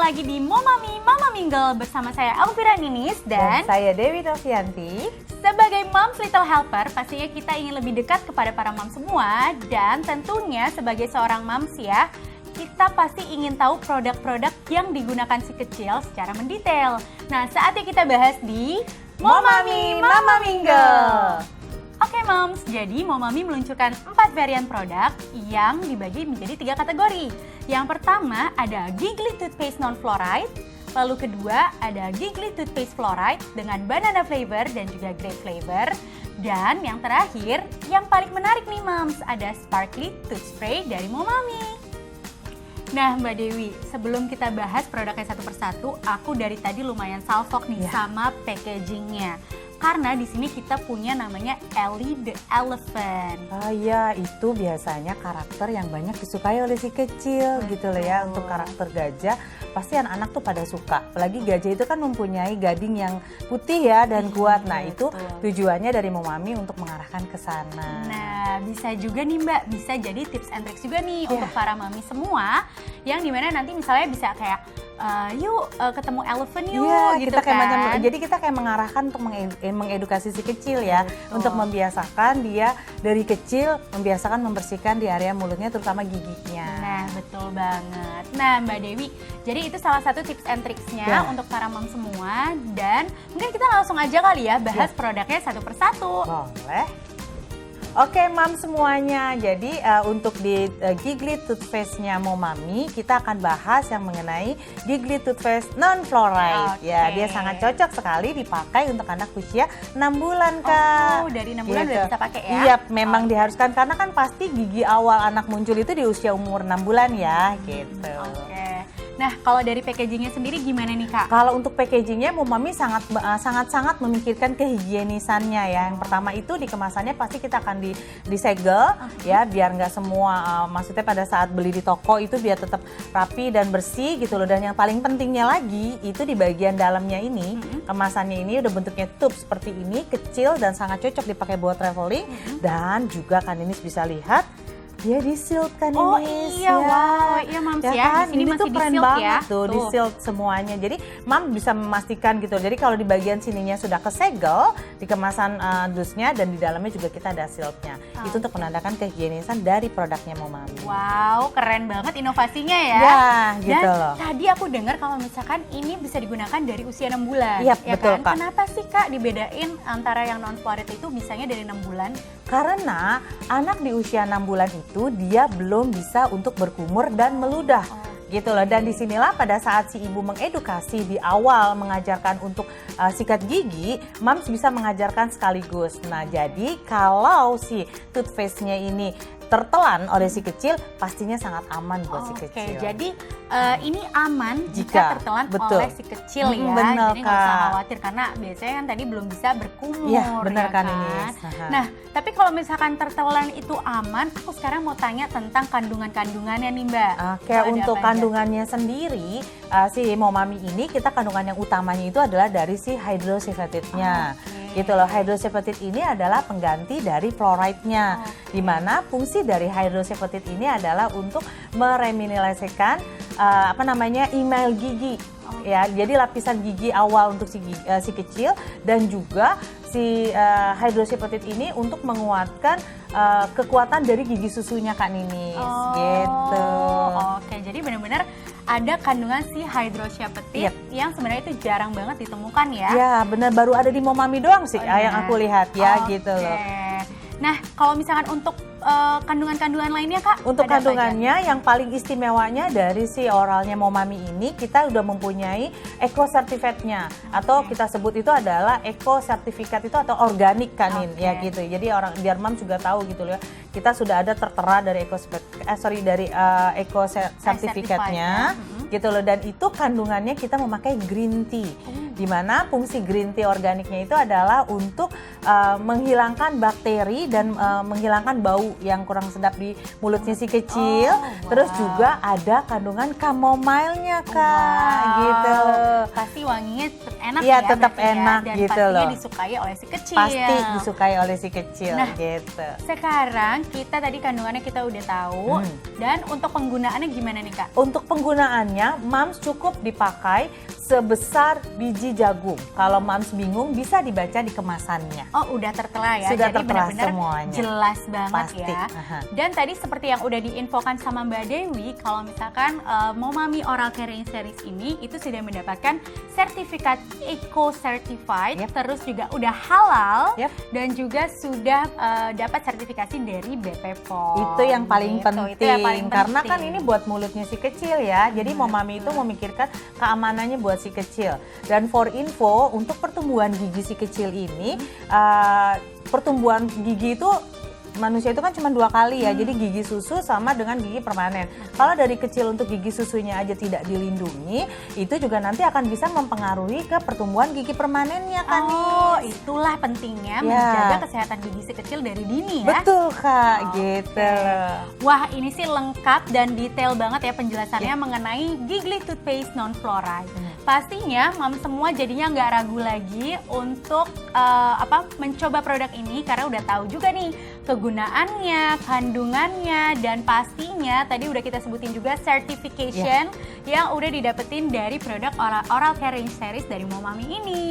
lagi di Momami Mama Mingle bersama saya Elvira Ninis dan saya Dewi Novianti. Sebagai Moms Little Helper, pastinya kita ingin lebih dekat kepada para moms semua dan tentunya sebagai seorang moms ya, kita pasti ingin tahu produk-produk yang digunakan si kecil secara mendetail. Nah, saatnya kita bahas di Momami Mama Mingle. Oke moms, jadi Momami meluncurkan 4 varian produk yang dibagi menjadi 3 kategori. Yang pertama ada Giggly Toothpaste Non-Fluoride, lalu kedua ada Giggly Toothpaste Fluoride dengan banana flavor dan juga grape flavor. Dan yang terakhir, yang paling menarik nih moms, ada Sparkly Tooth Spray dari Momami. Nah Mbak Dewi, sebelum kita bahas produknya satu persatu, aku dari tadi lumayan salfok nih sama packagingnya. Karena di sini kita punya namanya Ellie the Elephant. Oh iya, itu biasanya karakter yang banyak disukai oleh si kecil. Betul. Gitu loh ya. Untuk karakter gajah, pasti anak-anak tuh pada suka. Apalagi gajah itu kan mempunyai gading yang putih ya dan kuat. Nah itu tujuannya dari Momami untuk mengarahkan ke sana. Nah bisa juga nih Mbak, bisa jadi tips and tricks juga nih untuk para mami semua. Yang dimana nanti misalnya bisa kayak yuk ketemu elephant yuk gitu kita kayak kan. Jadi kita kayak mengarahkan untuk mengedukasi si kecil ya. Untuk membiasakan dia dari kecil, membiasakan membersihkan di area mulutnya terutama giginya. Nah betul banget. Nah Mbak Dewi, jadi itu salah satu tips and tricksnya untuk para mom semua. Dan mungkin kita langsung aja kali ya bahas produknya satu persatu. Boleh. Oke mam semuanya, jadi untuk di Giggly Toothpaste-nya Momami kita akan bahas yang mengenai Giggly Toothpaste Non-Fluoride. Ya, dia sangat cocok sekali dipakai untuk anak usia 6 bulan Kak. Oh, dari 6 bulan udah bisa pakai ya? Iya, memang diharuskan karena kan pasti gigi awal anak muncul itu di usia umur 6 bulan ya, gitu. Oke. Nah, kalau dari packagingnya sendiri gimana nih Kak? Kalau untuk packagingnya Momami sangat memikirkan kehigienisannya ya. Yang pertama itu di kemasannya pasti kita akan disegel ya, biar nggak semua maksudnya pada saat beli di toko itu biar tetap rapi dan bersih gitu loh. Dan yang paling pentingnya lagi itu di bagian dalamnya ini, kemasannya ini udah bentuknya tube seperti ini, kecil dan sangat cocok dipakai buat traveling. Dan juga kan ini bisa lihat dia di-sealed kan ini. Oh iya, wow, iya Mams ya. Kan? Di sini ini masih tuh keren di-sealed banget ya. tuh, di-sealed semuanya. Jadi Mam bisa memastikan gitu. Jadi kalau di bagian sininya sudah kesegel di kemasan dusnya dan di dalamnya juga kita ada sealednya. Itu untuk menandakan kehigienisan dari produknya Momami. Wow, keren banget inovasinya ya. Ya, gitu dan loh. tadi aku dengar kalau misalkan ini bisa digunakan dari usia 6 bulan. Iya, ya betul kan? Kak. Kenapa sih Kak dibedain antara yang non-fluoride itu bisanya dari 6 bulan? Karena anak di usia 6 bulan itu dia belum bisa untuk berkumur dan meludah. Gitu loh, dan disinilah pada saat si ibu mengedukasi di awal mengajarkan untuk sikat gigi, Mams bisa mengajarkan sekaligus. Nah jadi kalau si toothpaste-nya ini tertelan oleh si kecil, pastinya sangat aman buat si kecil. Jadi ini aman jika tertelan oleh si kecil ya. Bener, jadi nggak usah khawatir karena biasanya kan tadi belum bisa berkumur. Iya benar ya kan ini. Nah tapi kalau misalkan tertelan itu aman, aku sekarang mau tanya tentang kandungan-kandungannya nih Mbak. Oke, untuk kandungannya sendiri si Momami ini kita kandungan yang utamanya itu adalah dari si hydroxyapatite-nya. Gitu loh, hydroxyapatite ini adalah pengganti dari fluoride-nya. Di mana fungsi dari hydroxyapatite ini adalah untuk meremineralisasikan email gigi. Ya, jadi lapisan gigi awal untuk si kecil dan juga si hydroxyapatite ini untuk menguatkan kekuatan dari gigi susunya Kak Ninis. Gitu. Oke, jadi benar-benar ada kandungan si hydroxyapatite yang sebenarnya itu jarang banget ditemukan ya. Ya, benar, baru ada di Momami doang sih yang aku lihat ya gitu loh. Nah, kalau misalkan untuk kandungan-kandungan lainnya Kak? Untuk kandungannya yang paling istimewanya dari si oralnya Momami ini kita udah mempunyai eco certificate-nya atau kita sebut itu adalah eco certificate itu atau organik kanin ya gitu. Jadi biar Mam juga tahu gitu loh ya. Kita sudah ada tertera dari eco certificate-nya gitu loh, dan itu kandungannya kita memakai green tea. Dimana fungsi green tea organiknya itu adalah untuk menghilangkan bakteri dan menghilangkan bau yang kurang sedap di mulutnya si kecil. Terus juga ada kandungan chamomile-nya Kak, gitu. Pasti wanginya enak Iya, ya, tetap berarti enak dan gitu pastinya loh. disukai oleh si kecil. Pasti disukai oleh si kecil, Nah, gitu. Sekarang kita tadi kandungannya kita udah tahu. Dan untuk penggunaannya gimana nih Kak? Untuk penggunaannya, Mams cukup dipakai sebesar biji jagung. Kalau Mams bingung, bisa dibaca di kemasannya. Oh, udah tertera ya. Sudah Jadi tertera benar-benar semuanya. jelas banget Pasti. ya. Aha. Dan tadi seperti yang udah diinfokan sama Mbak Dewi, kalau misalkan Momami Oral Caring Series ini itu sudah mendapatkan sertifikat Eco Certified, terus juga udah halal, dan juga sudah dapat sertifikasi dari BP POM. Itu yang paling Gitu. penting. Itu yang paling Karena penting. kan ini buat mulutnya si kecil ya. Jadi Momami itu memikirkan keamanannya buat si kecil. Dan for info, untuk pertumbuhan gigi si kecil ini, pertumbuhan gigi itu manusia itu kan cuma 2 kali ya, jadi gigi susu sama dengan gigi permanen. Kalau dari kecil untuk gigi susunya aja tidak dilindungi, itu juga nanti akan bisa mempengaruhi ke pertumbuhan gigi permanennya kan. Oh, itulah pentingnya menjaga kesehatan gigi si kecil dari dini ya. Betul Kak, gitu. Wah, ini sih lengkap dan detail banget ya penjelasannya mengenai Giggly Toothpaste Non-Fluoride. Pastinya Mam semua jadinya nggak ragu lagi untuk mencoba produk ini karena udah tahu juga nih kegunaannya, kandungannya, dan pastinya tadi udah kita sebutin juga certification yang udah didapetin dari produk Oral Caring Series dari Momami ini.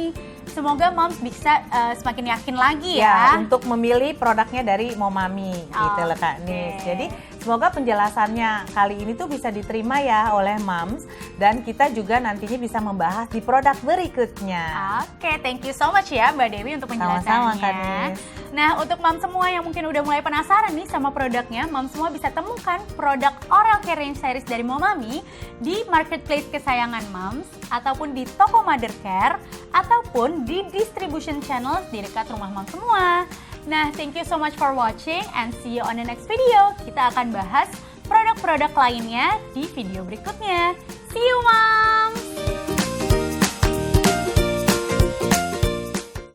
Semoga Moms bisa semakin yakin lagi ya untuk memilih produknya dari Momami gitu loh Kak Nis. Jadi semoga penjelasannya kali ini tuh bisa diterima ya oleh Moms, dan kita juga nantinya bisa membahas di produk berikutnya. Oke, thank you so much ya Mbak Dewi untuk penjelasannya. Sama-sama Kak Nis. Nah, untuk Mom semua yang mungkin udah mulai penasaran nih sama produknya, Mom semua bisa temukan produk Oral Caring Series dari Momami di marketplace kesayangan Moms, ataupun di toko Mother Care, ataupun di distribution channel di dekat rumah Mom semua. Nah, thank you so much for watching and see you on the next video. Kita akan bahas produk-produk lainnya di video berikutnya. See you, Mom!